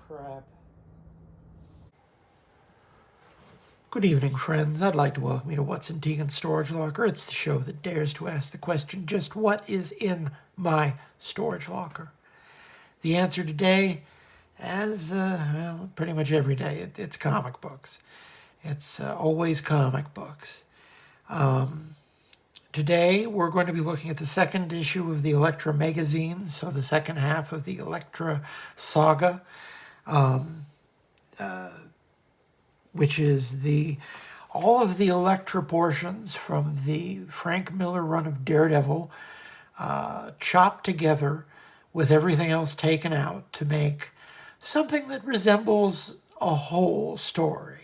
crap. Good evening, friends. I'd like to welcome you to What's in Tegan's Storage Locker. It's the show that dares to ask the question, just what is in my storage locker? The answer today, as pretty much every day, it's comic books. It's always comic books. Today, we're going to be looking at the second issue of the Elektra Megazine, so the second half of the Elektra Saga, which is all of the Elektra portions from the Frank Miller run of Daredevil, chopped together with everything else taken out to make something that resembles a whole story.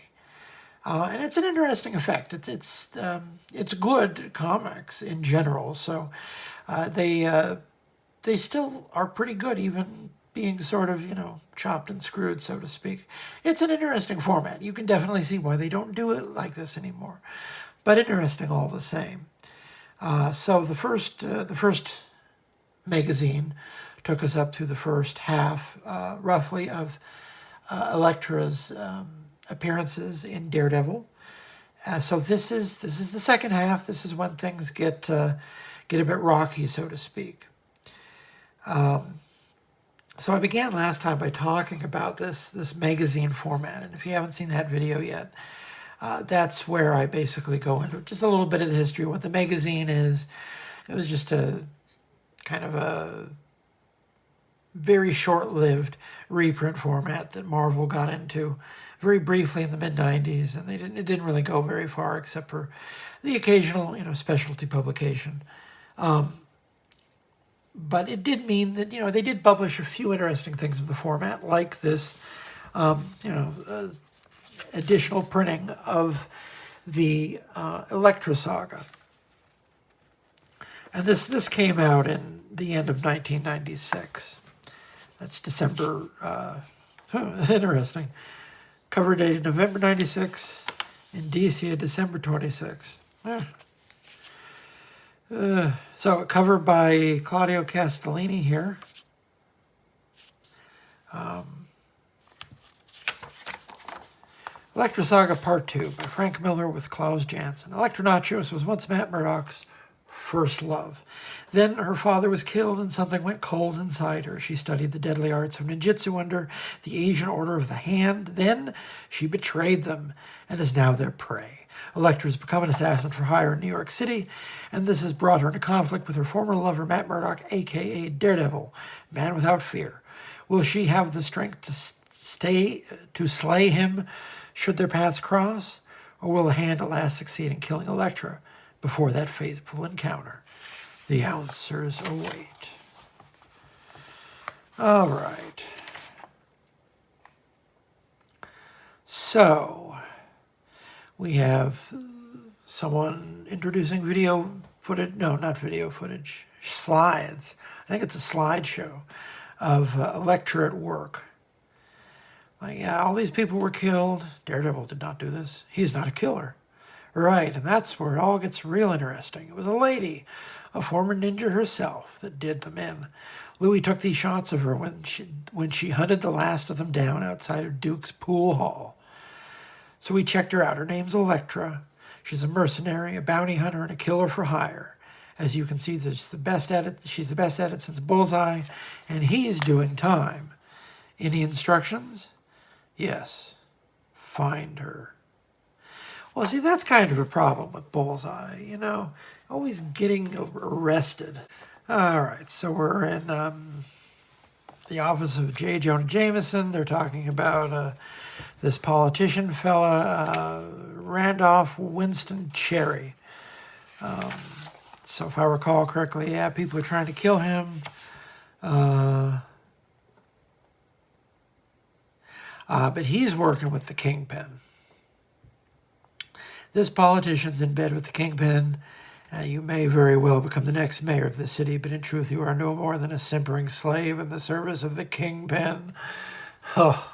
And it's an interesting effect. It's good comics in general, so they still are pretty good, even being sort of, chopped and screwed, so to speak. It's an interesting format. You can definitely see why they don't do it like this anymore, but interesting all the same. So the first magazine took us up through the first half, roughly, of Elektra's appearances in Daredevil. So this is the second half. This is when things get a bit rocky, so to speak. So I began last time by talking about this magazine format, and if you haven't seen that video yet, that's where I basically go into just a little bit of the history of what the magazine is. It was just a kind of a very short-lived reprint format that Marvel got into very briefly in the mid-90s, and it didn't really go very far except for the occasional, specialty publication. But it did mean that, they did publish a few interesting things in the format, like this, additional printing of the Elektra Saga. And this came out in the end of 1996. That's December, interesting. Cover dated November 96, in DC, December 26. So covered by Claudio Castellini here. Elektra Saga Part 2 by Frank Miller with Klaus Janson. Elektra Natchios was once Matt Murdock's first love. Then her father was killed and something went cold inside her. She studied the deadly arts of ninjutsu under the Asian Order of the Hand. Then she betrayed them and is now their prey. Elektra has become an assassin for hire in New York City, and this has brought her into conflict with her former lover, Matt Murdock, a.k.a. Daredevil, man without fear. Will she have the strength to slay him should their paths cross, or will the Hand at last succeed in killing Elektra before that fateful encounter? The answers await. All right. So, we have someone introducing video footage. No, not video footage. Slides. I think it's a slideshow of Elektra at work. Like, yeah, all these people were killed. Daredevil did not do this. He's not a killer. Right, and that's where it all gets real interesting. It was a lady, a former ninja herself, that did them in. Louis took these shots of her when she hunted the last of them down outside of Duke's pool hall. So we checked her out. Her name's Elektra. She's a mercenary, a bounty hunter, and a killer for hire. As you can see, she's the best at it since Bullseye, and he's doing time. Any instructions? Yes. Find her. Well, see, that's kind of a problem with Bullseye, always getting arrested. All right, so we're in the office of J. Jonah Jameson. They're talking about this politician fella, Randolph Winston Cherry. So if I recall correctly, yeah, people are trying to kill him. But he's working with the Kingpin. This politician's in bed with the Kingpin. You may very well become the next mayor of the city, but in truth you are no more than a simpering slave in the service of the Kingpin. Oh,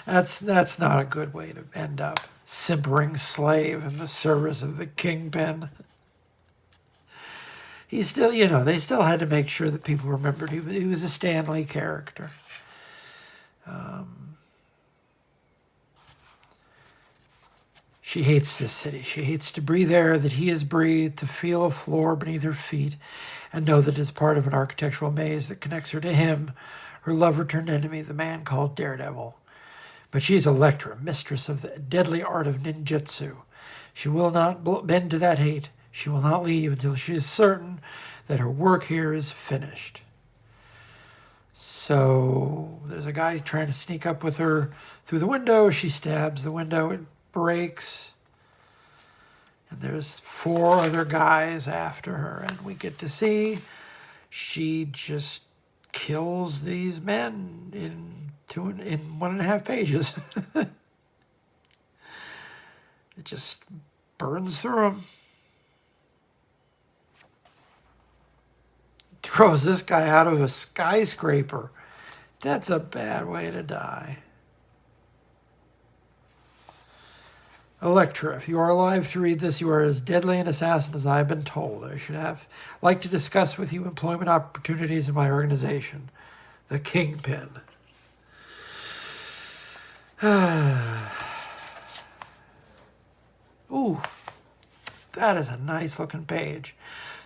that's not a good way to end up. Simpering slave in the service of the Kingpin. He still, they still had to make sure that people remembered he was a Stan Lee character. She hates this city. She hates to breathe air that he has breathed, to feel a floor beneath her feet, and know that it's part of an architectural maze that connects her to him, her love-returned enemy, the man called Daredevil. But she is Elektra, mistress of the deadly art of ninjutsu. She will not bend to that hate. She will not leave until she is certain that her work here is finished. So there's a guy trying to sneak up with her through the window. She stabs the window. It breaks. And there's 4 other guys after her. And we get to see she just kills these men in 1.5 pages. It just burns through them. Throws this guy out of a skyscraper. That's a bad way to die. Elektra, if you are alive to read this, you are as deadly an assassin as I have been told. I should have liked to discuss with you employment opportunities in my organization, the Kingpin. Ooh, that is a nice looking page.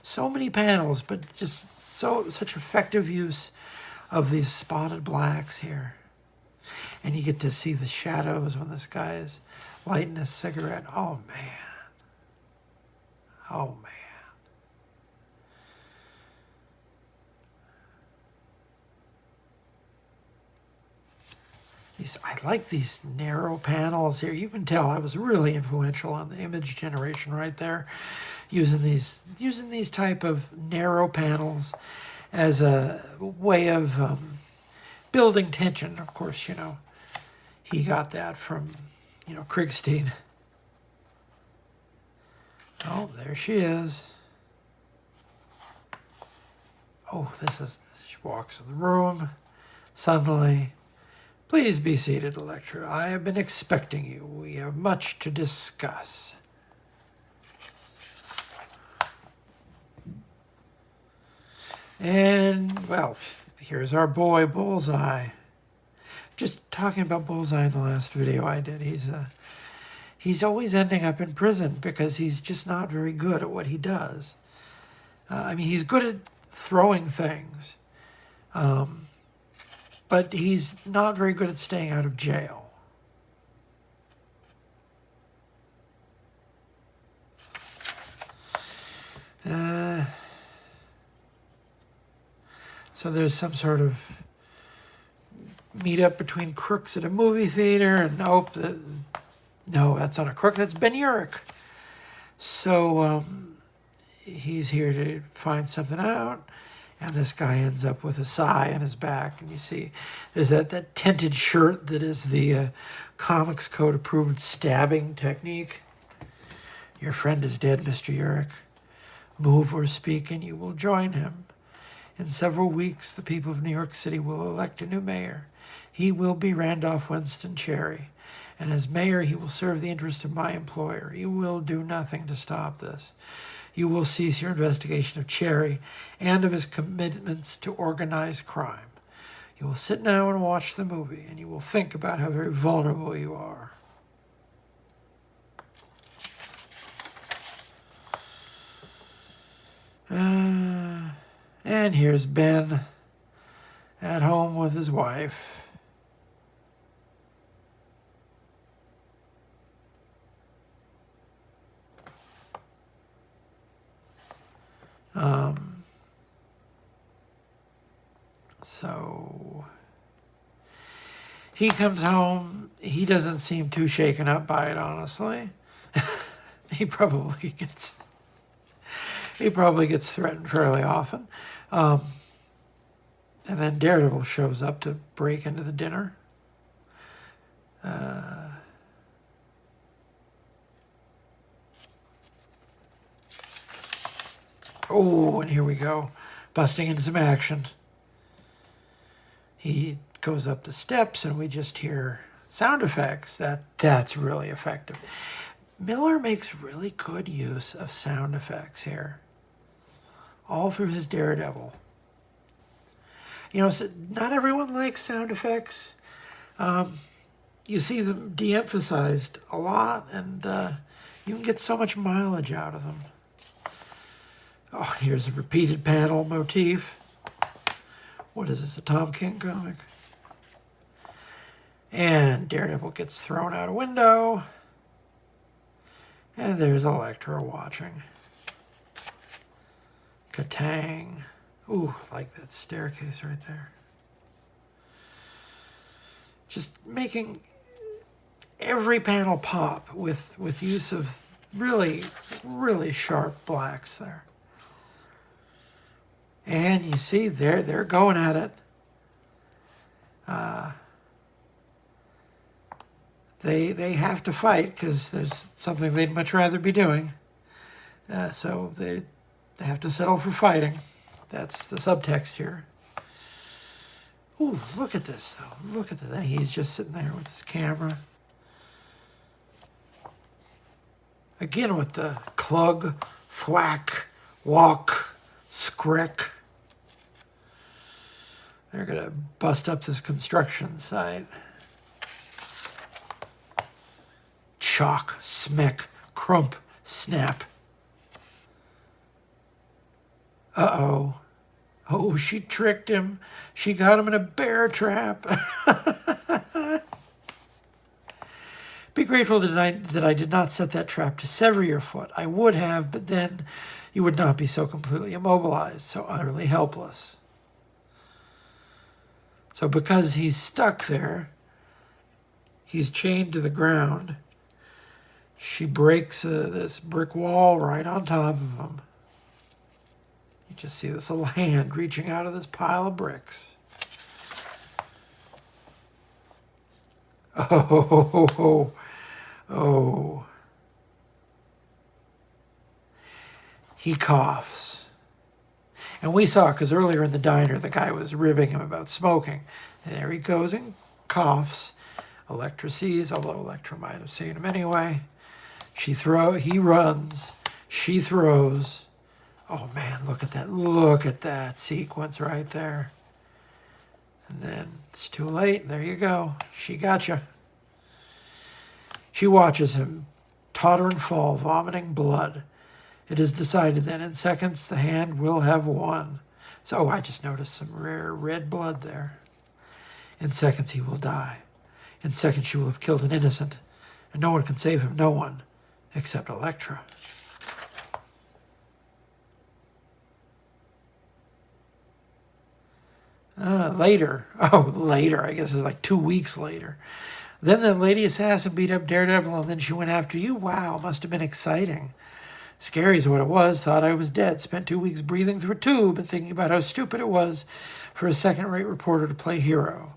So many panels, but just such effective use of these spotted blacks here. And you get to see the shadows when this guy is lighting a cigarette. Oh, man. Oh, man. I like these narrow panels here. You can tell I was really influential on the image generation right there, using these type of narrow panels as a way of building tension. Of course, you know, he got that from, you know, Krigstein. Oh, there she is. Oh, she walks in the room. Suddenly, please be seated, Elektra. I have been expecting you. We have much to discuss. And, well, here's our boy, Bullseye. Just talking about Bullseye in the last video I did. He's always ending up in prison because he's just not very good at what he does. I mean, he's good at throwing things. But he's not very good at staying out of jail. So there's some sort of meet-up between crooks at a movie theater, and nope, no, that's not a crook, that's Ben Urich. So he's here to find something out. And this guy ends up with a sigh on his back. And you see there's that tinted shirt that is the Comics Code approved stabbing technique. Your friend is dead, Mr. Urich. Move or speak and you will join him. In several weeks, the people of New York City will elect a new mayor. He will be Randolph Winston Cherry. And as mayor, he will serve the interest of my employer. You will do nothing to stop this. You will cease your investigation of Cherry and of his commitments to organized crime. You will sit now and watch the movie, and you will think about how very vulnerable you are. And here's Ben at home with his wife. So he comes home. He doesn't seem too shaken up by it, honestly. He probably gets threatened fairly often. And then Daredevil shows up to break into the dinner. Oh, and here we go. Busting into some action. He goes up the steps and we just hear sound effects. That's really effective. Miller makes really good use of sound effects here. All through his Daredevil. You know, so not everyone likes sound effects. you see them de-emphasized a lot, and you can get so much mileage out of them. Oh, here's a repeated panel motif. What is this, a Tom King comic? And Daredevil gets thrown out a window. And there's Elektra watching. Katang. Ooh, I like that staircase right there. Just making every panel pop with use of really, really sharp blacks there. And you see, they're going at it. They have to fight because there's something they'd much rather be doing. So they have to settle for fighting. That's the subtext here. Ooh, look at this, though. Look at that. He's just sitting there with his camera. Again with the clug, thwack, walk, scrick. They're going to bust up this construction site. Chalk, smick, crump, snap. Uh-oh. Oh, she tricked him. She got him in a bear trap. Be grateful that I did not set that trap to sever your foot. I would have, but then you would not be so completely immobilized, so utterly helpless. So because he's stuck there, he's chained to the ground. She breaks this brick wall right on top of him. You just see this little hand reaching out of this pile of bricks. Oh. He coughs. And we saw, because earlier in the diner, the guy was ribbing him about smoking. And there he goes and coughs. Elektra sees, although Elektra might have seen him anyway. He runs. She throws. Oh, man, look at that. Look at that sequence right there. And then it's too late. There you go. She got you. She watches him totter and fall, vomiting blood. It is decided that in seconds the hand will have won. So I just noticed some rare red blood there. In seconds he will die. In seconds she will have killed an innocent. And no one can save him. No one. Except Elektra. Later. I guess it's like 2 weeks later. Then the lady assassin beat up Daredevil and then she went after you. Wow, must have been exciting. Scary is what it was. Thought I was dead. Spent 2 weeks breathing through a tube and thinking about how stupid it was for a second-rate reporter to play hero.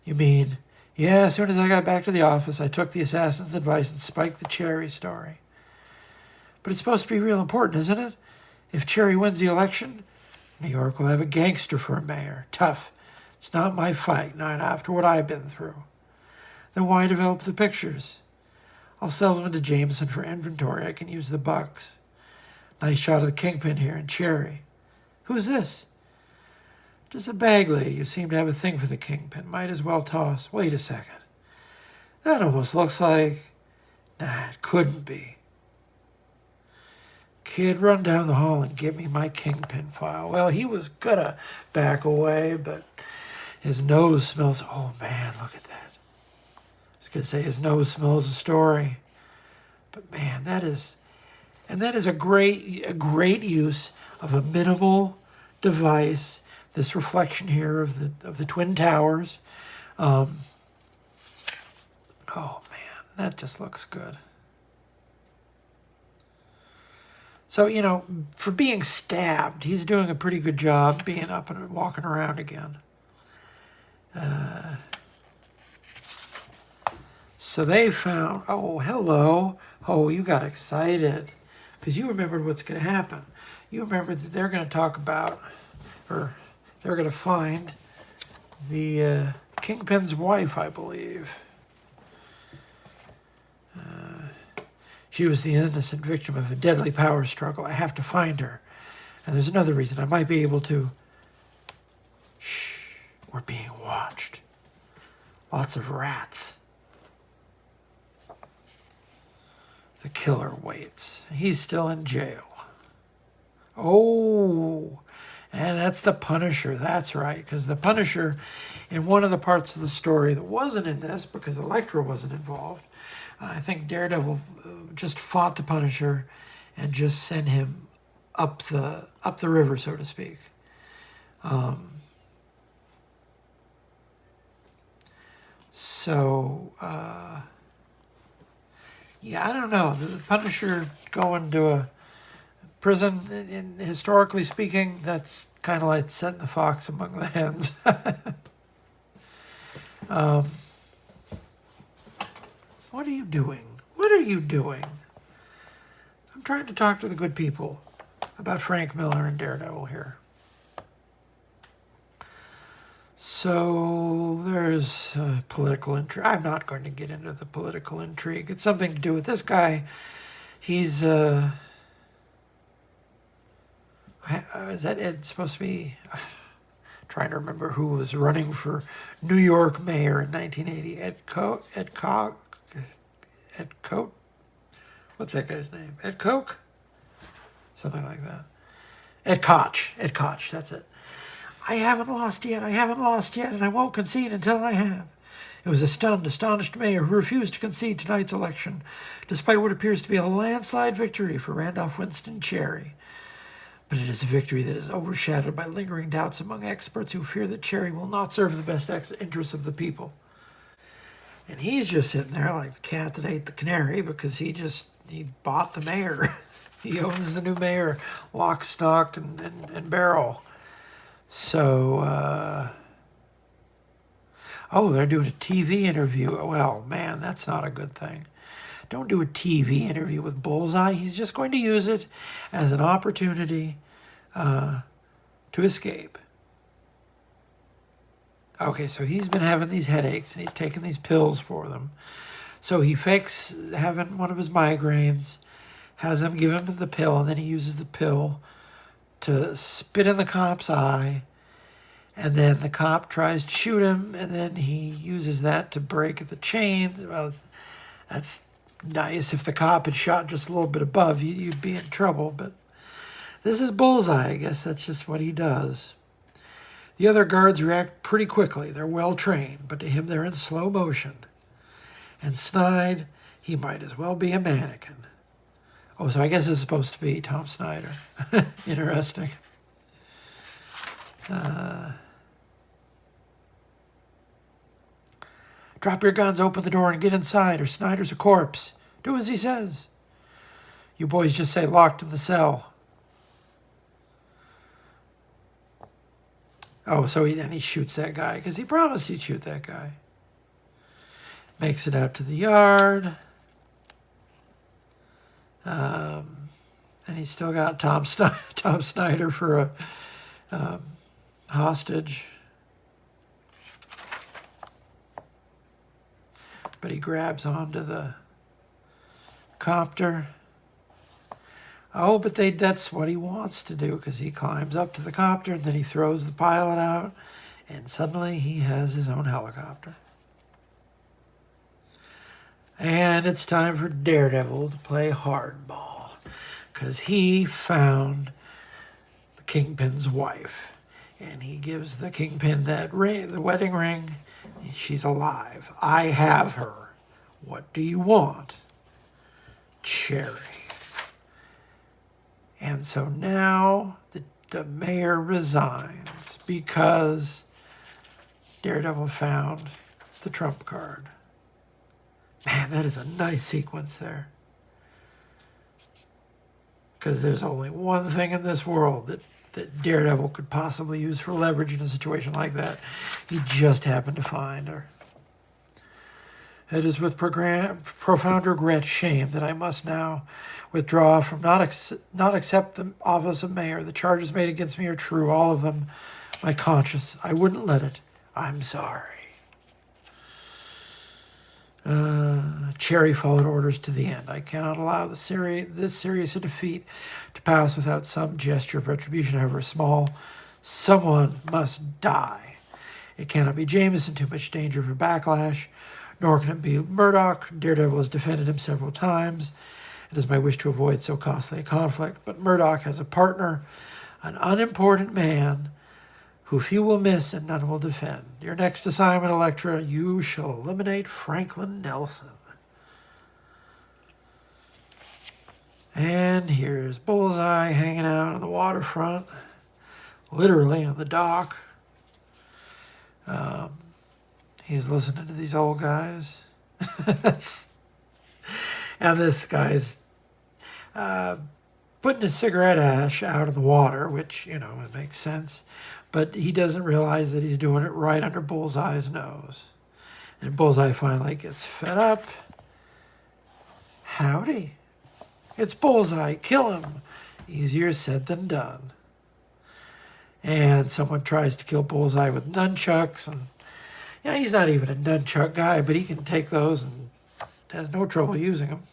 You mean, yeah, as soon as I got back to the office, I took the assassin's advice and spiked the Cherry story. But it's supposed to be real important, isn't it? If Cherry wins the election, New York will have a gangster for a mayor. Tough. It's not my fight, not after what I've been through. Then why develop the pictures? I'll sell them to Jameson for inventory. I can use the bucks. Nice shot of the Kingpin here and Cherry. Who's this? Just a bag lady. You seem to have a thing for the Kingpin. Might as well toss. Wait a second. That almost looks like... Nah, it couldn't be. Kid, run down the hall and give me my Kingpin file. Well, he was gonna back away, but his nose smells... Oh, man, look at that. I was gonna say his nose smells a story. But, man, that is... And that is a great use of a minimal device. This reflection here of the Twin Towers. Oh, man, that just looks good. So, you know, for being stabbed, he's doing a pretty good job being up and walking around again. So they found, oh, hello. Oh, you got excited because you remembered what's going to happen. You remembered that they're going to talk about, or they're going to find the Kingpin's wife, I believe. She was the innocent victim of a deadly power struggle. I have to find her. And there's another reason. I might be able to... Shh. We're being watched. Lots of rats. The killer waits. He's still in jail. Oh, and that's the Punisher. That's right, because the Punisher, in one of the parts of the story that wasn't in this, because Elektra wasn't involved, I think Daredevil just fought the Punisher and just sent him up the river, so to speak. Yeah, I don't know. The Punisher going to a prison, historically speaking, that's kind of like setting the fox among the hens. What are you doing? What are you doing? I'm trying to talk to the good people about Frank Miller and Daredevil here. So there's political intrigue. I'm not going to get into the political intrigue. It's something to do with this guy. He's is that Ed supposed to be? Trying to remember who was running for New York mayor in 1980. Ed Cote? What's that guy's name? Ed Koch? Something like that. Ed Koch. Ed Koch, that's it. I haven't lost yet, and I won't concede until I have. It was a stunned, astonished mayor who refused to concede tonight's election, despite what appears to be a landslide victory for Randolph Winston Cherry. But it is a victory that is overshadowed by lingering doubts among experts who fear that Cherry will not serve the best interests of the people. And he's just sitting there like the cat that ate the canary because he bought the mayor. He owns the new mayor, lock, stock, and barrel. So, they're doing a TV interview. Well, man, that's not a good thing. Don't do a TV interview with Bullseye. He's just going to use it as an opportunity to escape. Okay, so he's been having these headaches, and he's taking these pills for them. So he fakes having one of his migraines, has them give him the pill, and then he uses the pill to spit in the cop's eye, and then the cop tries to shoot him, and then he uses that to break the chains. Well, that's nice. If the cop had shot just a little bit above you, you'd be in trouble, but this is Bullseye. I guess that's just what he does. The other guards react pretty quickly. They're well trained, but to him they're in slow motion. And Snide, he might as well be a mannequin. Oh, so I guess it's supposed to be Tom Snyder. Interesting. Drop your guns, open the door, and get inside, or Snyder's a corpse. Do as he says. You boys just say locked in the cell. Oh, so he shoots that guy, because he promised he'd shoot that guy. Makes it out to the yard. And he's still got Tom Snyder for a hostage. But he grabs onto the copter. Oh, but that's what he wants to do, because he climbs up to the copter, and then he throws the pilot out, and suddenly he has his own helicopter. And it's time for Daredevil to play hardball, because he found the Kingpin's wife, and he gives the Kingpin that ring, the wedding ring. She's alive. I have her. What do you want? Cherry. And so now the mayor resigns because Daredevil found the trump card. Man, that is a nice sequence there. Because there's only one thing in this world that Daredevil could possibly use for leverage in a situation like that. He just happened to find her. It is with profound regret, shame, that I must now withdraw from not accept the office of mayor. The charges made against me are true, all of them. My conscience, I wouldn't let it. I'm sorry. Cherry followed orders to the end. I cannot allow this serious a defeat to pass without some gesture of retribution, however small. Someone must die. It cannot be Jameson, too much danger for backlash. Nor can it be Murdoch. Daredevil has defended him several times. It is my wish to avoid so costly a conflict. But Murdoch has a partner, an unimportant man, who few will miss and none will defend. Your next assignment, Elektra, you shall eliminate Franklin Nelson. And here's Bullseye hanging out on the waterfront, literally on the dock. He's listening to these old guys. And this guy's putting his cigarette ash out in the water, which, you know, it makes sense. But he doesn't realize that he's doing it right under Bullseye's nose. And Bullseye finally gets fed up. Howdy. It's Bullseye. Kill him. Easier said than done. And someone tries to kill Bullseye with nunchucks. And yeah, he's not even a nunchuck guy, but he can take those and has no trouble using them.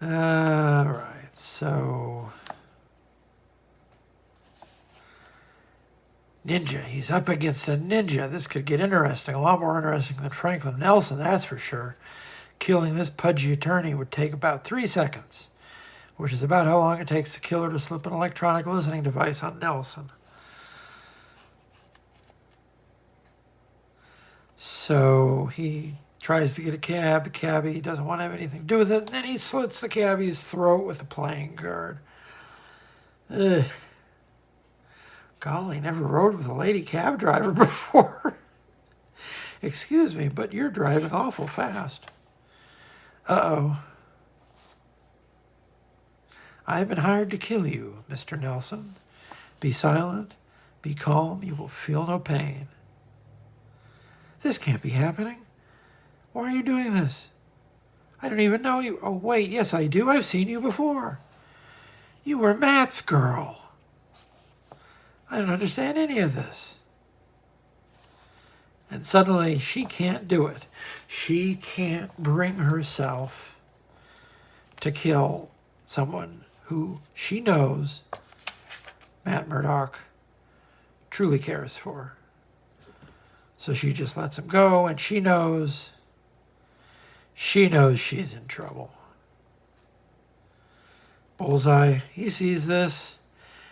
All right, so ninja. He's up against a ninja. This could get interesting. A lot more interesting than Franklin Nelson, that's for sure. Killing this pudgy attorney would take about 3 seconds, which is about how long it takes the killer to slip an electronic listening device on Nelson. So he tries to get a cab. The cabbie doesn't want to have anything to do with it. And then he slits the cabbie's throat with a playing card. Ugh. Golly, never rode with a lady cab driver before. Excuse me, but you're driving awful fast. Uh-oh. I have been hired to kill you, Mr. Nelson. Be silent. Be calm. You will feel no pain. This can't be happening. Why are you doing this? I don't even know you. Oh, wait. Yes, I do. I've seen you before. You were Matt's girl. I don't understand any of this. And suddenly, she can't do it. She can't bring herself to kill someone who she knows Matt Murdoch truly cares for. So she just lets him go, and she knows she's in trouble. Bullseye, he sees this.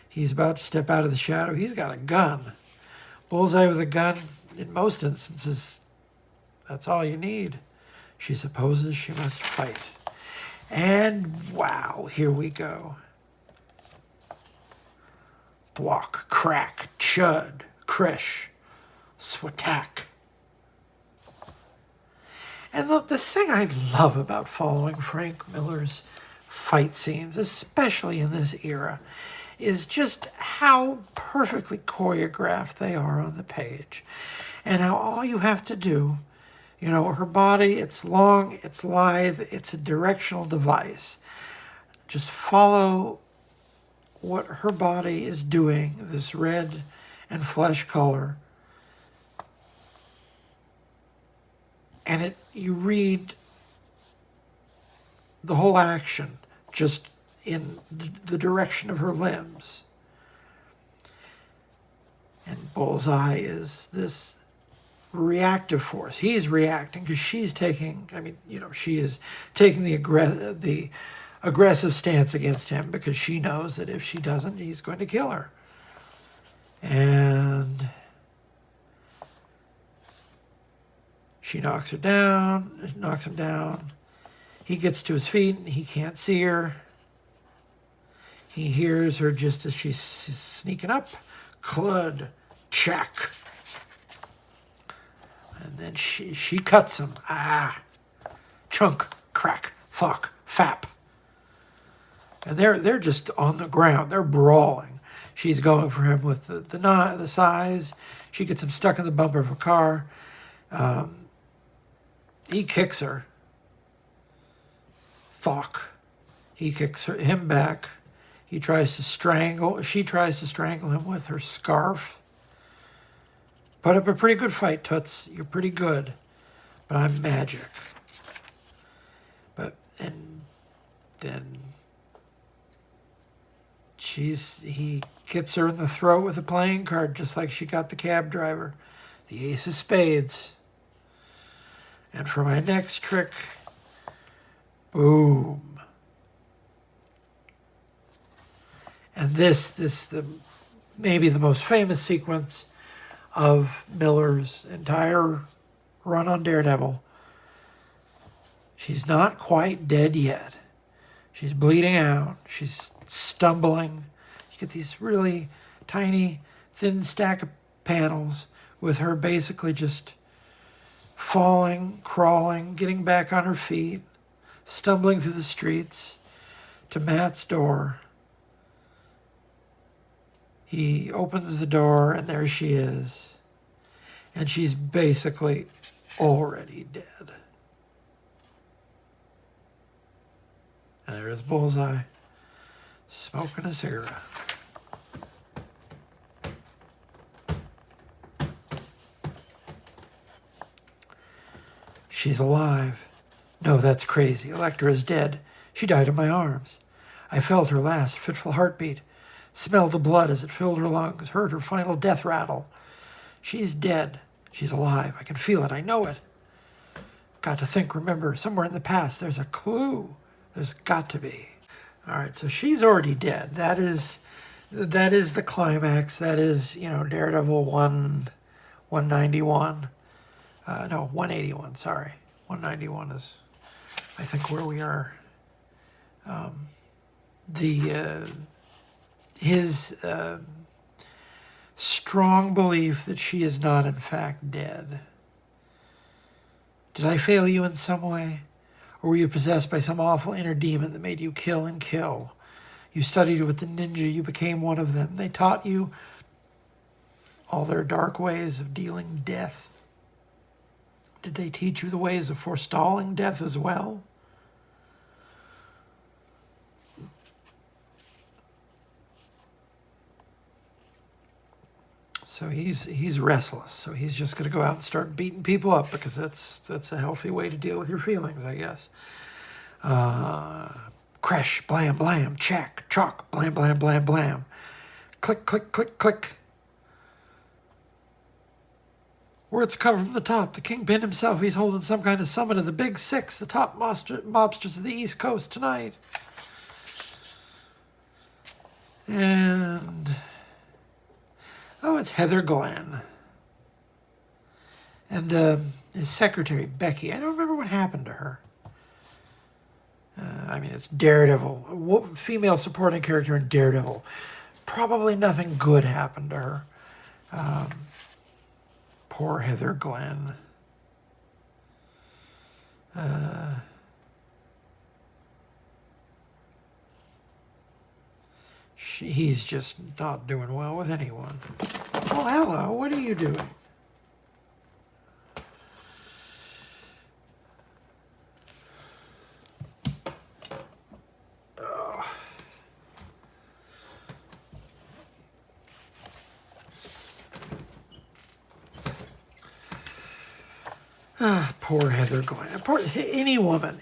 He's about to step out of the shadow. He's got a gun. Bullseye with a gun, in most instances, that's all you need. She supposes she must fight. And wow, here we go. Block, crack, chud, krish, swatak. And look, the thing I love about following Frank Miller's fight scenes, especially in this era, is just how perfectly choreographed they are on the page. And how all you have to do, you know, her body, it's long, it's lithe, it's a directional device. Just follow what her body is doing, this red and flesh color. And you read the whole action just in the direction of her limbs. And Bullseye is this reactive force. He's reacting because she's taking, she is taking the aggressive stance against him because she knows that if she doesn't, he's going to kill her. And she knocks him down. He gets to his feet and he can't see her. He hears her just as she's sneaking up. Clud, check. And then she cuts him. Chunk, crack, fuck, fap. And they're just on the ground. They're brawling. She's going for him with the size. She gets him stuck in the bumper of a car. He kicks her. Fuck. He kicks him back. She tries to strangle him with her scarf. Put up a pretty good fight, Toots. You're pretty good. But I'm magic. And then he gets her in the throat with a playing card, just like she got the cab driver. The ace of spades. And for my next trick, boom. And this maybe the most famous sequence of Miller's entire run on Daredevil. She's not quite dead yet. She's bleeding out. She's stumbling. You get these really tiny, thin stack of panels with her basically just falling, crawling, getting back on her feet, stumbling through the streets to Matt's door. He opens the door, and there she is. And she's basically already dead. And there's Bullseye, smoking a cigarette. She's alive. No, that's crazy. Elektra is dead. She died in my arms. I felt her last fitful heartbeat, smelled the blood as it filled her lungs, heard her final death rattle. She's dead. She's alive. I can feel it. I know it. Got to think, remember, somewhere in the past, there's a clue. There's got to be. All right, so she's already dead. That is the climax. That is, Daredevil 191. No, 181, sorry. 191 is, I think, where we are. His strong belief that she is not, in fact, dead. Did I fail you in some way? Or were you possessed by some awful inner demon that made you kill and kill? You studied with the ninja. You became one of them. They taught you all their dark ways of dealing death. Did they teach you the ways of forestalling death as well? So he's restless. So he's just going to go out and start beating people up because that's a healthy way to deal with your feelings, I guess. Crash, blam, blam, check, chalk, blam, blam, blam, blam. Click, click, click, click. Words come from the top. The kingpin himself, he's holding some kind of summit of the Big Six, the top mobsters of the East Coast tonight. And... oh, it's Heather Glenn. And his secretary, Becky. I don't remember what happened to her. It's Daredevil. A female supporting character in Daredevil. Probably nothing good happened to her. Poor Heather Glenn. He's just not doing well with anyone. Oh, hello. What are you doing? Poor Heather Glenn. Poor, any woman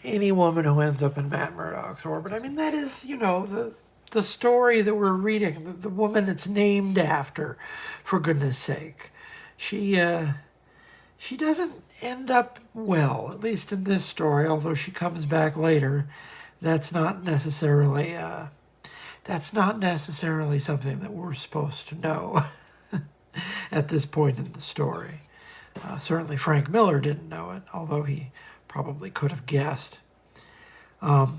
who ends up in Matt Murdock's orbit. That is, the story that we're reading, the woman it's named after, for goodness sake. She doesn't end up well, at least in this story, although she comes back later. That's not necessarily something that we're supposed to know at this point in the story. Certainly Frank Miller didn't know it, although he probably could have guessed. Now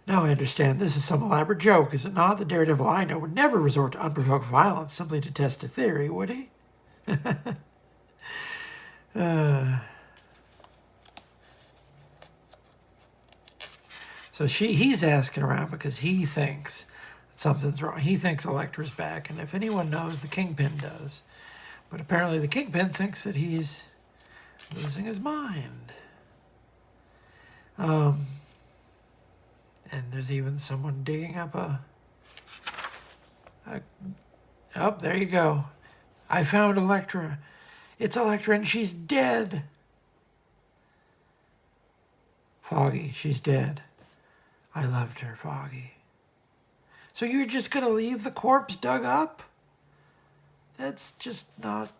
I understand this is some elaborate joke, is it not? The Daredevil I know would never resort to unprovoked violence simply to test a theory, would he? So he's asking around because he thinks something's wrong. He thinks Elektra's back, and if anyone knows, the Kingpin does. But apparently the Kingpin thinks that he's losing his mind. And there's even someone digging up oh, there you go. I found Elektra. It's Elektra, and she's dead. Foggy, she's dead. I loved her, Foggy. So you're just going to leave the corpse dug up? That's just not...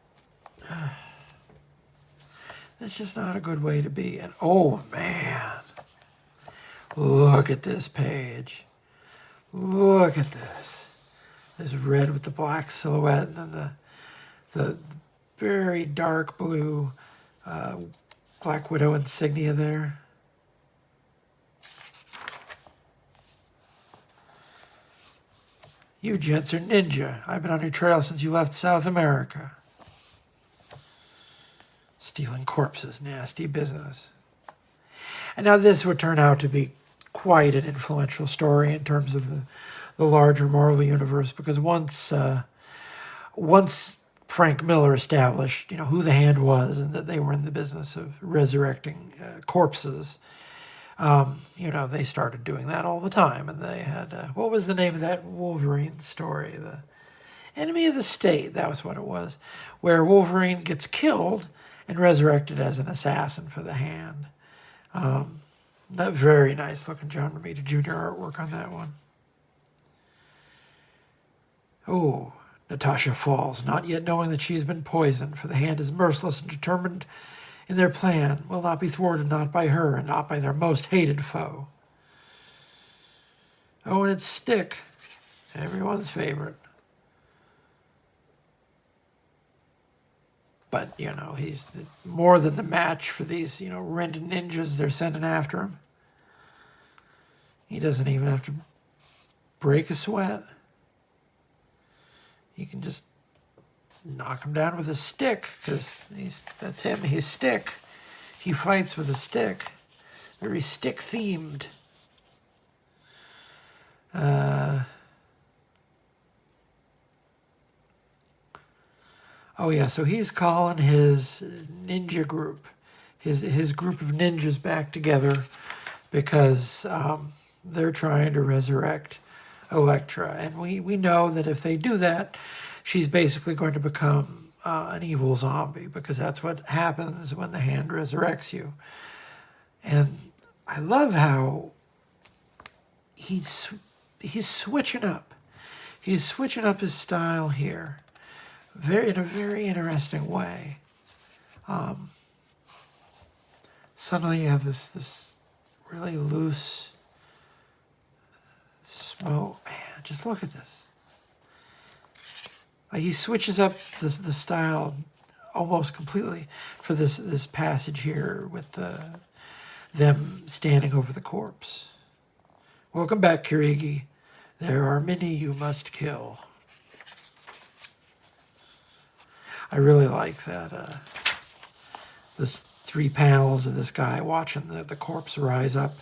that's just not a good way to be. And oh, man. Look at this page. Look at this. This red with the black silhouette and then the very dark blue Black Widow insignia there. You gents are ninja. I've been on your trail since you left South America. Stealing corpses, nasty business. And now this would turn out to be quite an influential story in terms of the larger Marvel universe, because once Frank Miller established, who the Hand was and that they were in the business of resurrecting corpses, they started doing that all the time. And they had, what was the name of that Wolverine story? The Enemy of the State, that was what it was, where Wolverine gets killed and resurrected as an assassin for the Hand. That very nice looking John Romita Jr. artwork on that one. Oh, Natasha falls, not yet knowing that she's been poisoned, for the Hand is merciless and determined in their plan, will not be thwarted, not by her, and not by their most hated foe. Oh, and it's Stick, everyone's favorite. But, he's more than the match for these, red ninjas they're sending after him. He doesn't even have to break a sweat. He can just knock him down with a stick, because that's him, he's Stick. He fights with a stick. Very stick-themed. Oh yeah, so he's calling his ninja group, his group of ninjas back together because they're trying to resurrect Elektra. And we know that if they do that, she's basically going to become an evil zombie, because that's what happens when the Hand resurrects you. And I love how he's switching up. He's switching up his style here. In a very interesting way. Suddenly you have this really loose smoke. Man, just look at this. He switches up the style almost completely for this passage here with them standing over the corpse. Welcome back, Kirigi. There are many you must kill. I really like that. Those 3 panels of this guy watching the corpse rise up.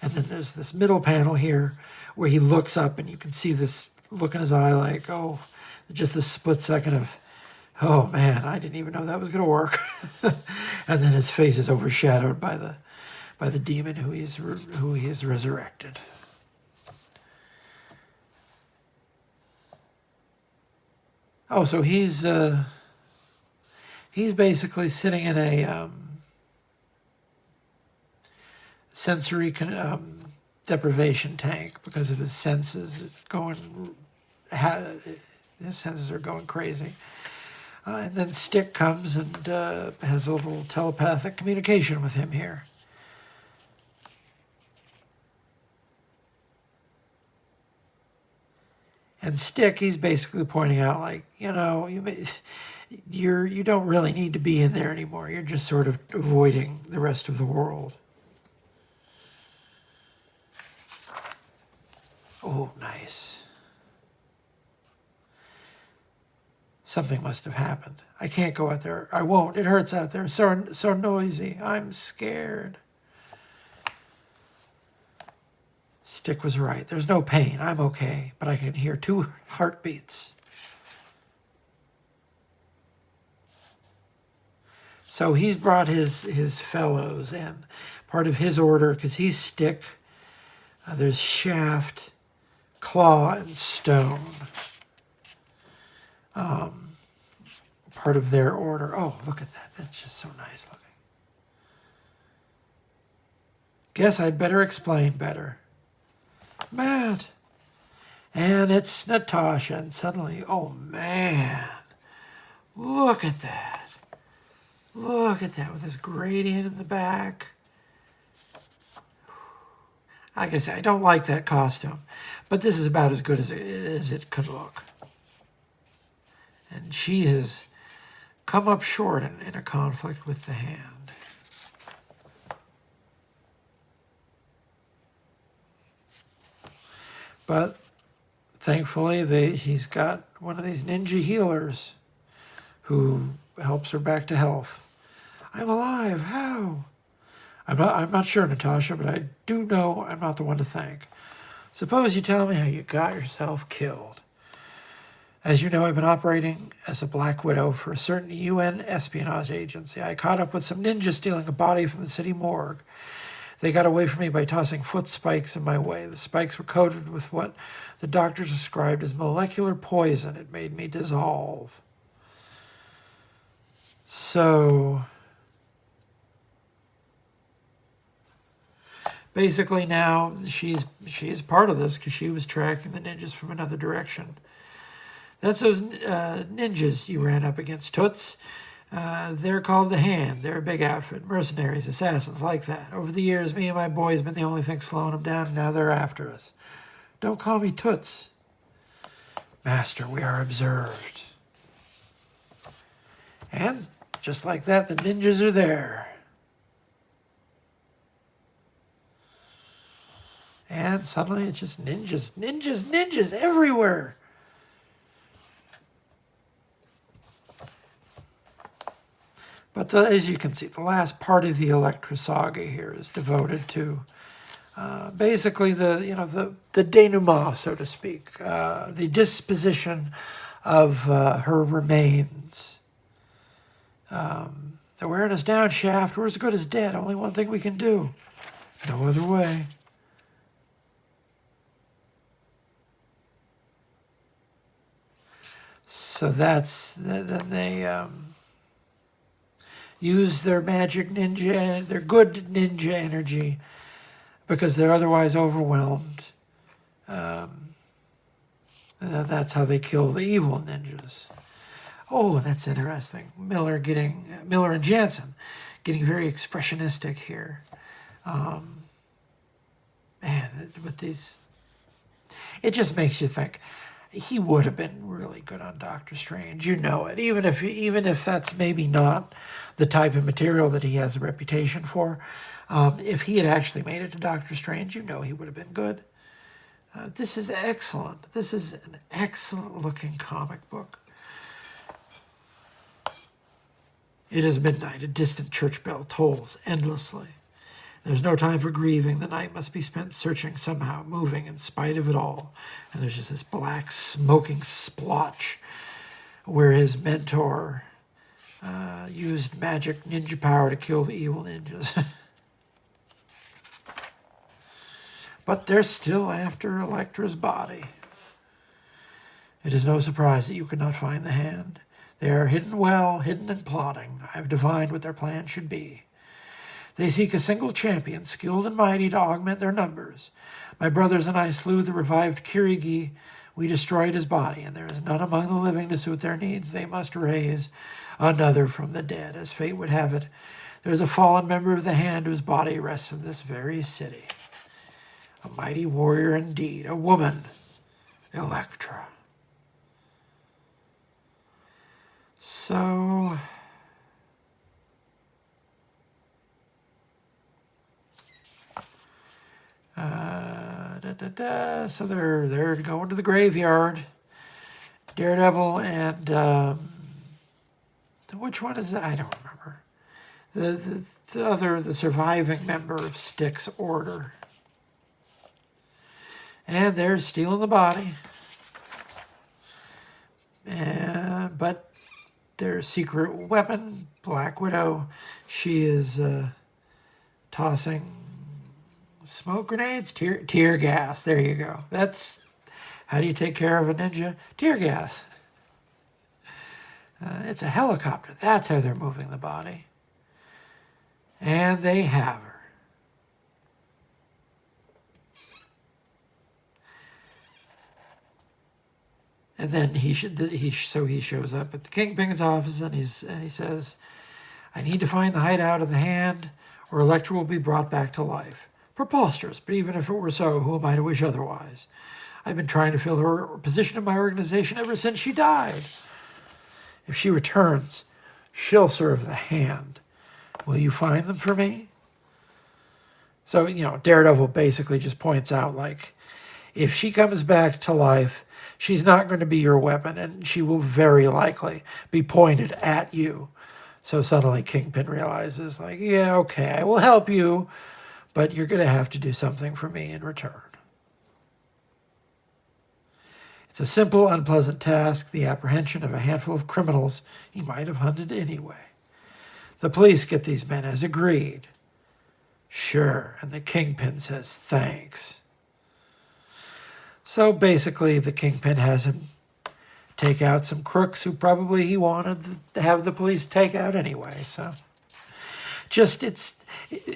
And then there's this middle panel here where he looks up and you can see this look in his eye like, oh, just this split second of, oh man, I didn't even know that was going to work. And then his face is overshadowed by the demon who he has resurrected. Oh, so he's basically sitting in a sensory deprivation tank because of his senses. His senses are going crazy. And then Stick comes and has a little telepathic communication with him here. And Stick, he's basically pointing out, like, you don't really need to be in there anymore. You're just sort of avoiding the rest of the world. Oh, nice. Something must have happened. I can't go out there. I won't. It hurts out there. So noisy. I'm scared. Stick was right. There's no pain. I'm okay. But I can hear 2 heartbeats. So he's brought his fellows in. Part of his order, because he's Stick. There's Shaft, Claw, and Stone. Part of their order. Oh, look at that. That's just so nice looking. Guess I'd better explain better. Matt. And it's Natasha, and suddenly, oh man, look at that. Look at that with this gradient in the back. Like I say, I don't like that costume, but this is about as good as it could look. And she has come up short in a conflict with the Hand. But thankfully, he's got one of these ninja healers who helps her back to health. I'm alive. How? I'm not sure, Natasha, but I do know I'm not the one to thank. Suppose you tell me how you got yourself killed. As you know, I've been operating as a Black Widow for a certain UN espionage agency. I caught up with some ninjas stealing a body from the city morgue. They got away from me by tossing foot spikes in my way. The spikes were coated with what the doctors described as molecular poison. It made me dissolve. So basically now she's part of this because she was tracking the ninjas from another direction. That's those ninjas you ran up against, Toots. They're called the Hand. They're a big outfit. Mercenaries, assassins, like that. Over the years, me and my boys been the only thing slowing them down, and now they're after us. Don't call me Toots. Master, we are observed. And just like that, the ninjas are there. And suddenly it's just ninjas, ninjas, ninjas everywhere. But as you can see, the last part of the Elektra Saga here is devoted to basically the denouement, so to speak, the disposition of her remains. They're wearing us down, Shaft. We're as good as dead. Only one thing we can do. No other way. So then they use their magic ninja, their good ninja energy, because they're otherwise overwhelmed. And that's how they kill the evil ninjas. Oh, and that's interesting. Miller and Jansen getting very expressionistic here. Man, with these, it just makes you think. He would have been really good on Doctor Strange. You know it. Even if that's maybe not the type of material that he has a reputation for. If he had actually made it to Doctor Strange, you know he would have been good. This is excellent. This is an excellent looking comic book. It is midnight. A distant church bell tolls endlessly. There's no time for grieving. The night must be spent searching somehow, moving in spite of it all. And there's just this black smoking splotch where his mentor used magic ninja power to kill the evil ninjas. But they're still after Elektra's body. It is no surprise that you could not find the Hand. They are hidden well, hidden and plotting. I have divined what their plan should be. They seek a single champion, skilled and mighty, to augment their numbers. My brothers and I slew the revived Kirigi. We destroyed his body, and there is none among the living to suit their needs. They must raise another from the dead. As fate would have it, there is a fallen member of the Hand whose body rests in this very city. A mighty warrior indeed, a woman, Elektra. So so they're going to the graveyard. Daredevil and which one is that? I don't remember. The surviving member of Styx's order. And they're stealing the body. But their secret weapon, Black Widow, she is tossing smoke grenades, tear gas. There you go. That's how do you take care of a ninja? Tear gas. It's a helicopter. That's how they're moving the body. And they have her. And then he shows up at the Kingpin's office, and he says, "I need to find the hideout of the Hand, or Elektra will be brought back to life." Preposterous, but even if it were so, who am I to wish otherwise? I've been trying to fill her position in my organization ever since she died. If she returns, she'll serve the Hand. Will you find them for me? So, Daredevil basically just points out, like, if she comes back to life, she's not going to be your weapon, and she will very likely be pointed at you. So suddenly Kingpin realizes, like, yeah, okay, I will help you, but you're going to have to do something for me in return. It's a simple, unpleasant task, the apprehension of a handful of criminals he might have hunted anyway. The police get these men as agreed. Sure, and the Kingpin says thanks. So basically, the Kingpin has him take out some crooks who probably he wanted to have the police take out anyway. So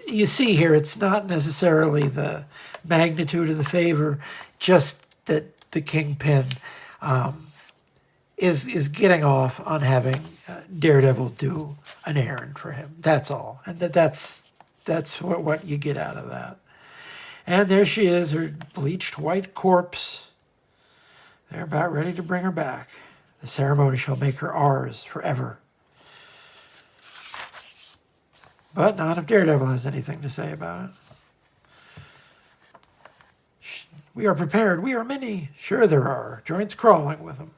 you see here, it's not necessarily the magnitude of the favor, just that the Kingpin is getting off on having Daredevil do an errand for him. That's all. And that's what you get out of that. And there she is, her bleached white corpse. They're about ready to bring her back. The ceremony shall make her ours forever. But not if Daredevil has anything to say about it. We are prepared. We are many. Sure there are. Joints crawling with them.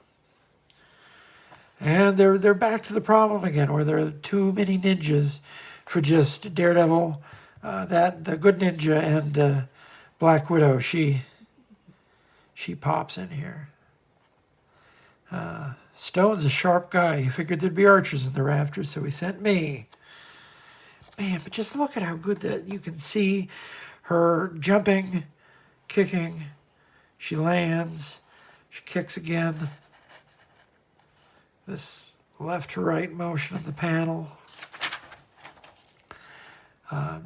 And they're back to the problem again, where there are too many ninjas for just Daredevil, the good ninja, and Black Widow. She pops in here. Stone's a sharp guy. He figured there'd be archers in the rafters, so he sent me. Man, but just look at how good that you can see her jumping, kicking. She lands. She kicks again. This left to right motion of the panel.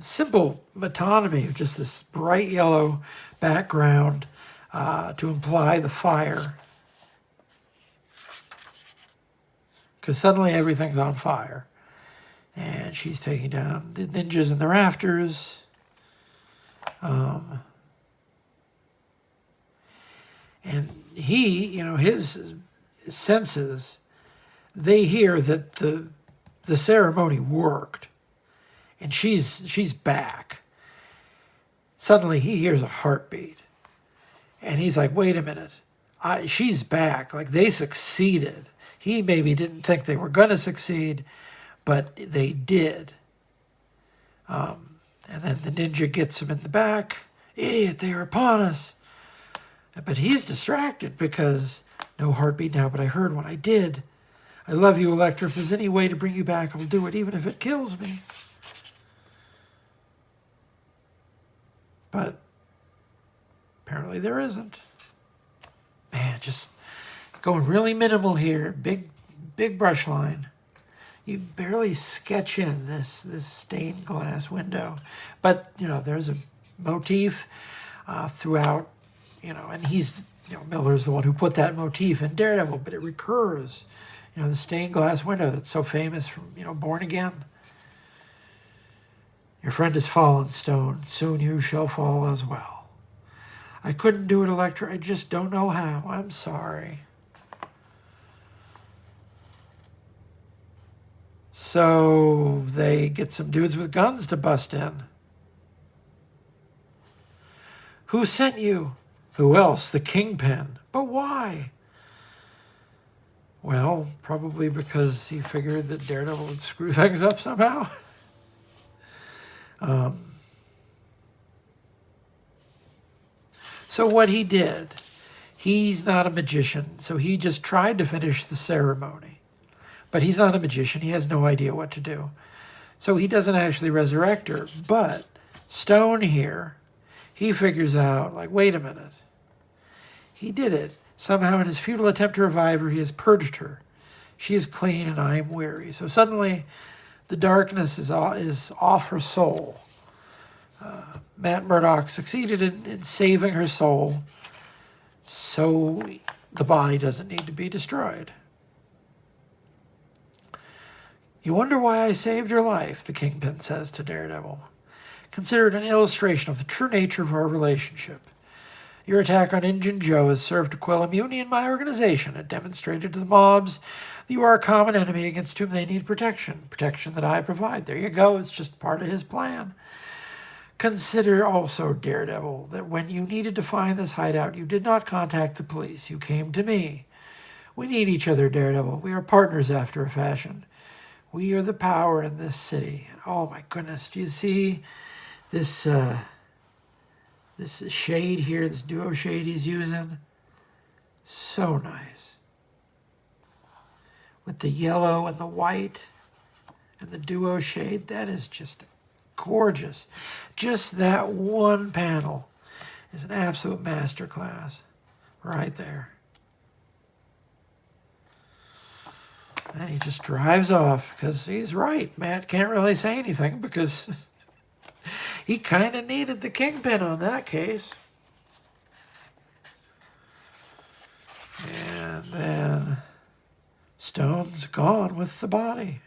Simple metonymy of just this bright yellow background to imply the fire. Because suddenly everything's on fire. And she's taking down the ninjas in the rafters. And he, his senses, they hear that the ceremony worked. And she's back. Suddenly he hears a heartbeat. And he's like, wait a minute. She's back. Like, they succeeded. He maybe didn't think they were going to succeed, but they did. And then the ninja gets him in the back. Idiot, they are upon us. But he's distracted because no heartbeat now, but I heard one. I did. I love you, Elektra. If there's any way to bring you back, I'll do it, even if it kills me. But apparently there isn't. Man, just going really minimal here. Big brush line. You barely sketch in this stained glass window. But, there's a motif throughout, and he's, Miller's the one who put that motif in Daredevil, but it recurs. The stained glass window that's so famous from, Born Again. Your friend has fallen, Stone. Soon you shall fall as well. I couldn't do it, Elektra. I just don't know how. I'm sorry. So they get some dudes with guns to bust in. Who sent you? Who else? The Kingpin. But why? Well, probably because he figured that Daredevil would screw things up somehow. So what he did, he's not a magician, so he just tried to finish the ceremony. But he's not a magician. He has no idea what to do. So he doesn't actually resurrect her. But Stone here, he figures out, like, wait a minute. He did it. Somehow in his futile attempt to revive her, he has purged her. She is clean and I am weary. So suddenly the darkness is off her soul. Matt Murdock succeeded in saving her soul. So the body doesn't need to be destroyed. You wonder why I saved your life, the Kingpin says to Daredevil. Consider it an illustration of the true nature of our relationship. Your attack on Injun Joe has served to quell a mutiny in my organization. It demonstrated to the mobs that you are a common enemy against whom they need protection. Protection that I provide. There you go. It's just part of his plan. Consider also, Daredevil, that when you needed to find this hideout, you did not contact the police. You came to me. We need each other, Daredevil. We are partners after a fashion. We are the power in this city. Oh my goodness, do you see this this shade here, this duo shade he's using? So nice. With the yellow and the white and the duo shade, that is just gorgeous. Just that one panel is an absolute masterclass right there. And he just drives off because he's right. Matt can't really say anything because he kind of needed the Kingpin on that case. And then Stone's gone with the body.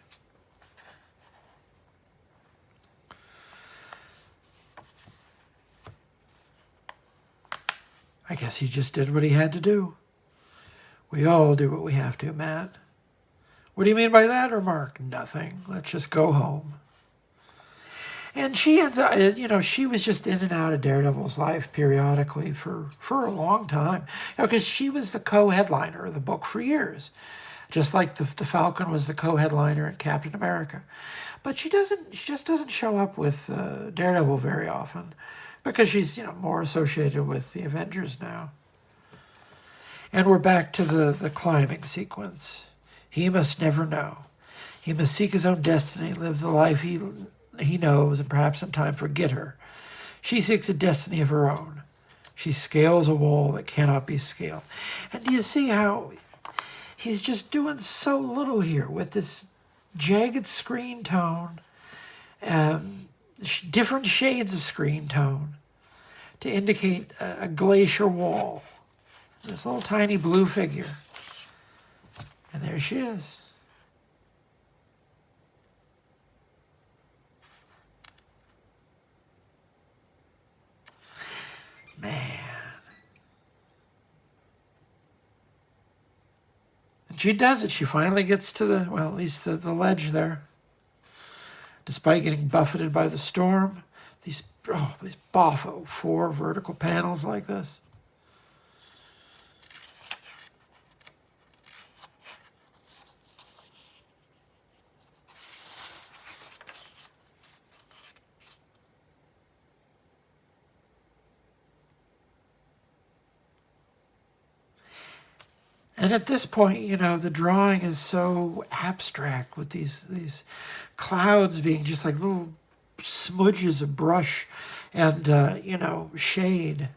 I guess he just did what he had to do. We all do what we have to, Matt. What do you mean by that remark? Nothing. Let's just go home. And she ends up, she was just in and out of Daredevil's life periodically for a long time. Because she was the co-headliner of the book for years. Just like the Falcon was the co-headliner in Captain America. But she just doesn't show up with Daredevil very often. Because she's, more associated with the Avengers now. And we're back to the climbing sequence. He must never know. He must seek his own destiny, live the life he knows, and perhaps in time forget her. She seeks a destiny of her own. She scales a wall that cannot be scaled. And do you see how he's just doing so little here with this jagged screen tone, different shades of screen tone to indicate a glacier wall. This little tiny blue figure. And there she is. Man. And she does it. She finally gets to at least the ledge there. Despite getting buffeted by the storm, these boffo 4 vertical panels like this. And at this point, the drawing is so abstract with these clouds being just like little smudges of brush and, shade.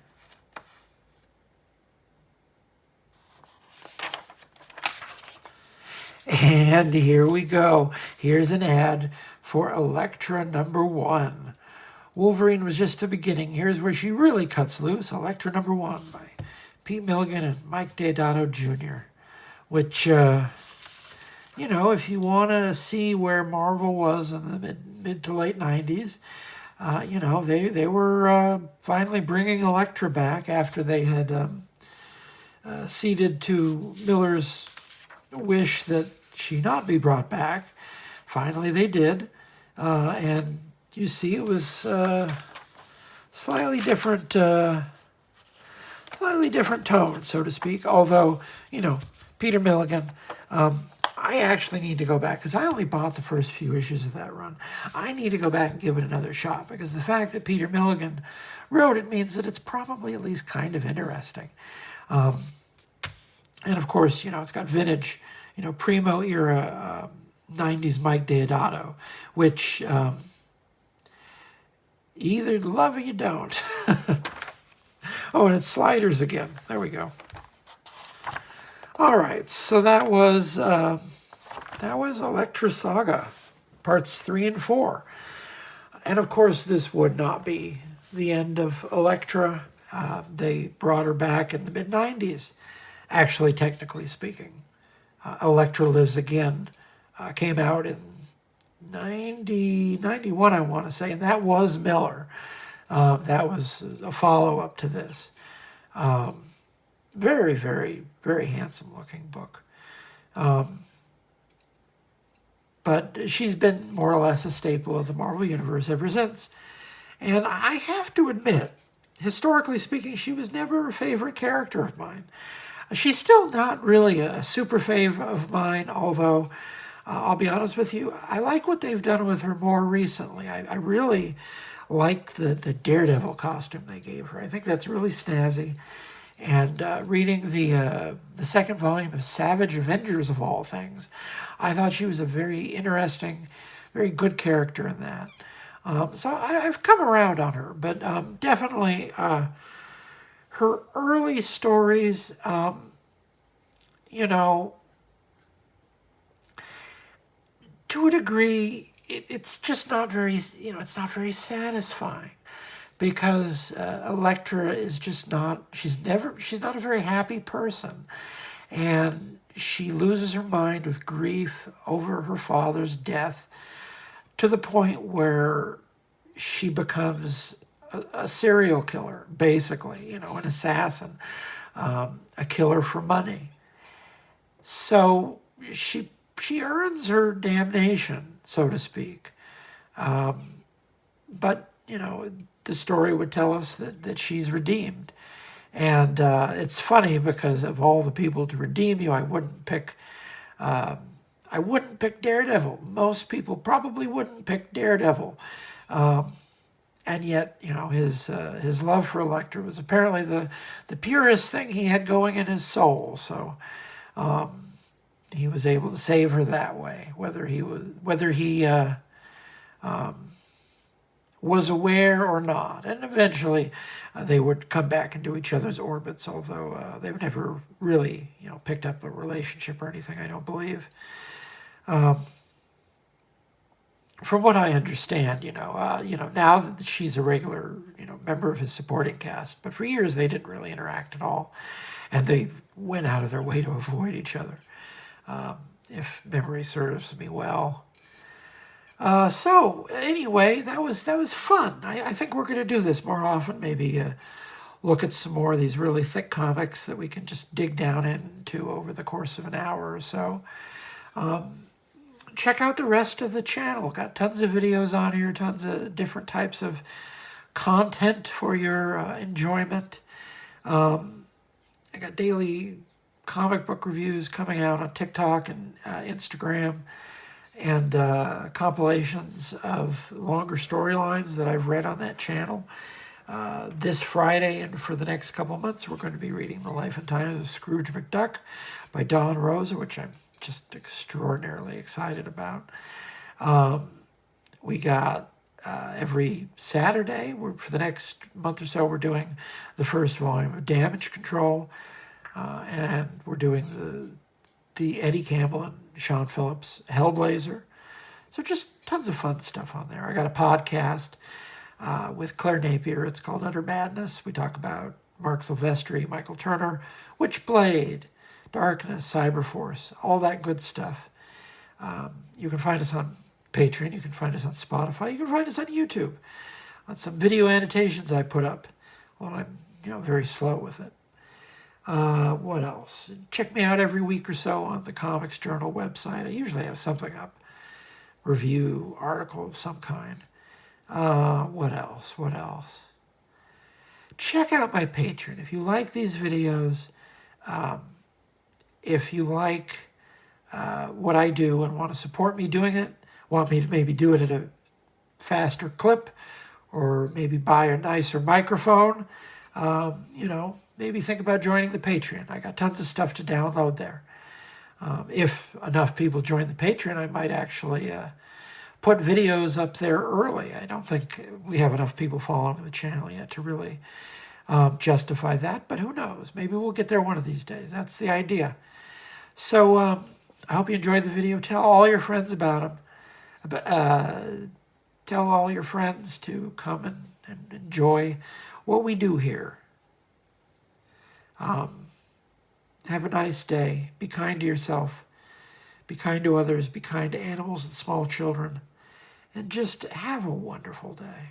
And here we go. Here's an ad for Elektra #1. Wolverine was just the beginning. Here's where she really cuts loose. Elektra #1 by Pete Milligan and Mike Deodato Jr., which, if you want to see where Marvel was in the mid to late 90s, they were finally bringing Elektra back after they had ceded to Miller's wish that she not be brought back. Finally, they did, and you see it was slightly different tone, so to speak. Although, Peter Milligan, I actually need to go back because I only bought the first few issues of that run. I need to go back and give it another shot because the fact that Peter Milligan wrote it means that it's probably at least kind of interesting. And of course, it's got vintage, primo era 90s Mike Deodato, which either love or you don't. Oh, and it's sliders again. There we go. All right, so that was Elektra Saga, parts 3 and 4. And of course, this would not be the end of Elektra. They brought her back in the mid-90s Actually, technically speaking. Elektra Lives Again came out in 91, I want to say, and that was Miller. That was a follow-up to this. Very, very, very handsome-looking book. But she's been more or less a staple of the Marvel Universe ever since. And I have to admit, historically speaking, she was never a favorite character of mine. She's still not really a super fave of mine, although I'll be honest with you, I like what they've done with her more recently. I really like the Daredevil costume they gave her. I think that's really snazzy. And reading the second volume of Savage Avengers, of all things, I thought she was a very interesting, very good character in that. So I've come around on her, but definitely her early stories, you know, to a degree, it's just not very, it's not very satisfying. Because Elektra is just not, she's not a very happy person. And she loses her mind with grief over her father's death to the point where she becomes a serial killer, basically, an assassin, a killer for money. So she earns her damnation, so to speak. But, the story would tell us that she's redeemed. And it's funny because of all the people to redeem you, I wouldn't pick Daredevil. Most people probably wouldn't pick Daredevil. And yet, his love for Elektra was apparently the purest thing he had going in his soul. So he was able to save her that way, whether he was aware or not. And eventually they would come back into each other's orbits, although they've never really, picked up a relationship or anything, I don't believe. From what I understand, now that she's a regular, member of his supporting cast, but for years they didn't really interact at all, and they went out of their way to avoid each other, if memory serves me well. So anyway, that was fun. I think we're going to do this more often. Maybe look at some more of these really thick comics that we can just dig down into over the course of an hour or so. Check out the rest of the channel. Got tons of videos on here, tons of different types of content for your enjoyment. I got daily comic book reviews coming out on TikTok and Instagram, and compilations of longer storylines that I've read on that channel. This Friday and for the next couple of months, we're going to be reading The Life and Times of Scrooge McDuck by Don Rosa, which I'm just extraordinarily excited about. We got every Saturday, for the next month or so, we're doing the first volume of Damage Control, and we're doing the Eddie Campbell and Sean Phillips Hellblazer. So just tons of fun stuff on there. I got a podcast with Claire Napier. It's called Udder Madness. We talk about Mark Silvestri, Michael Turner, Witchblade, Darkness, Cyberforce, all that good stuff. You can find us on Patreon. You can find us on Spotify. You can find us on YouTube. On some video annotations I put up. Although I'm very slow with it. What else? Check me out every week or so on the Comics Journal website. I usually have something up. Review, article of some kind. What else? Check out my Patreon. If you like these videos, if you like what I do and want to support me doing it, want me to maybe do it at a faster clip, or maybe buy a nicer microphone, maybe think about joining the Patreon. I got tons of stuff to download there. If enough people join the Patreon, I might actually put videos up there early. I don't think we have enough people following the channel yet to really justify that, but who knows? Maybe we'll get there one of these days. That's the idea. So I hope you enjoyed the video. Tell all your friends about them. Tell all your friends to come and enjoy what we do here. Have a nice day. Be kind to yourself. Be kind to others. Be kind to animals and small children. And just have a wonderful day.